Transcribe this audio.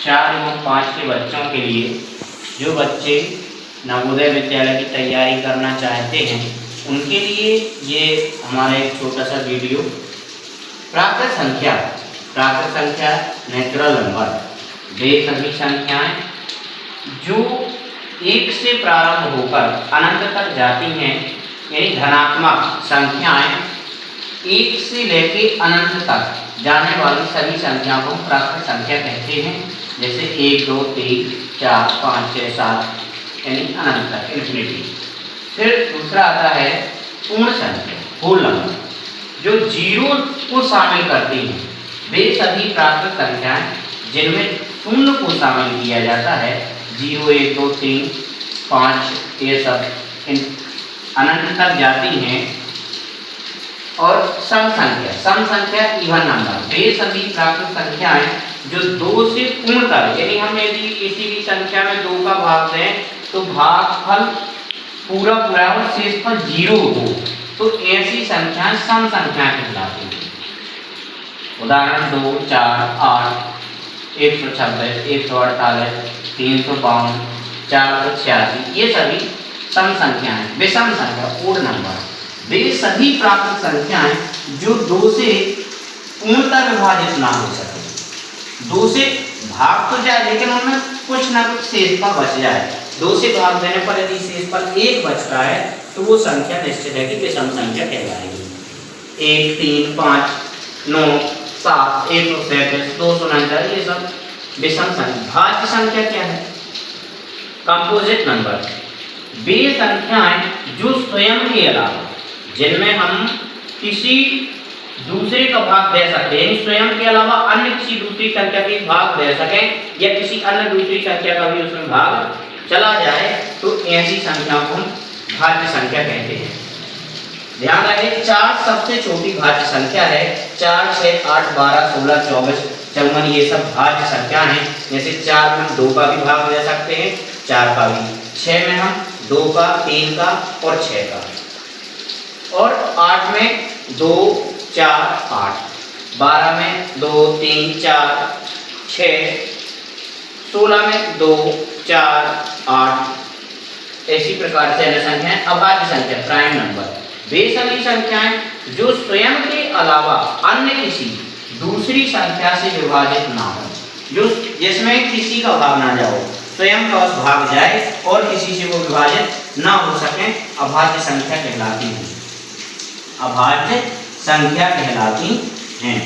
4 एवं 5 के बच्चों के लिए, जो बच्चे नवोदय विद्यालय की तैयारी करना चाहते हैं उनके लिए ये हमारा एक छोटा सा वीडियो। प्राकृत संख्या नेचुरल नंबर, वे सभी संख्याएं जो 1 से प्रारंभ होकर अनंत तक जाती हैं, यानी धनात्मक संख्याएं 1 से लेके अनंत तक जाने वाली सभी संख्याओं को प्राकृत संख्या कहते हैं। जैसे 1 2 3 4 5 6 7 यानी अनंत तक, इन्फिनिटी। फिर दूसरा आता है पूर्ण संख्या, होल नंबर, जो 0 को शामिल करती हैं, वे सभी प्राकृत संख्याएं जिनमें शून्य को शामिल किया जाता है। 0 1 2 3 5 ये सब अनंत तक जाती हैं। और सम संख्या इवन नंबर, वे सभी प्राकृत संख्याएं जो 2 से पूर्ण तक, यानी हम यदि किसी भी संख्या में 2 का भाग दें तो भागफल पूरा और शेष पर 0 हो, तो ऐसी संख्याएं सम संख्याएं कहलाती हैं। उदाहरण 2 4 8 126 148 352 486, ये सभी सम संख्याएं। विषम संख्या ओड नंबर, वे सभी प्राकृत संख्याएं जो 2 से पूर्णतः विभाजित ना हो सके। 2 से भाग तो जाए लेकिन उनमें कुछ ना कुछ शेष पर बच जाए। 2 से भाग देने पर यदि शेष पर 1 बचता है तो वो संख्या निश्चित है कि विषम संख्या कहलाएगी। 1 3 5 9 7 137 249, ये सब विषम संख्या। भाज्य संख्या क्या है? कंपोजिट नंबर, वे संख्याएं जो स्वयं के अलावा, जिनमें हम किसी दूसरे का भाग दे सकते हैं, स्वयं के अलावा अन्य किसी दूसरी संख्या के भाग दे सकें या किसी अन्य दूसरी संख्या का भी उसमें भाग चला जाए, तो ऐसी संख्या को हम भाज्य संख्या कहते हैं। ध्यान रहे 4 सबसे छोटी भाज्य संख्या है। 4 6 8 12 16 24 54, ये सब भाज्य संख्या हैं। जैसे 4 में हम 2 का भी भाग दे सकते हैं, 4 का भी। 6 में हम 2 का 3 का और 6 का। और 8 में 2 4 8, 12 में 2 3 4 6, 16 में 2 4 8, ऐसी प्रकार से अन्य संख्याएं। अभाज्य संख्या प्राइम नंबर, वे सभी संख्याएं जो स्वयं के अलावा अन्य किसी दूसरी संख्या से विभाजित ना हो, जो जिसमें किसी का भाग ना जाओ, स्वयं का भाग जाए और किसी से वो विभाजित ना हो सके, अभाज्य संख्या कहलाती है। अभाज्य संख्या कहलाती हैं।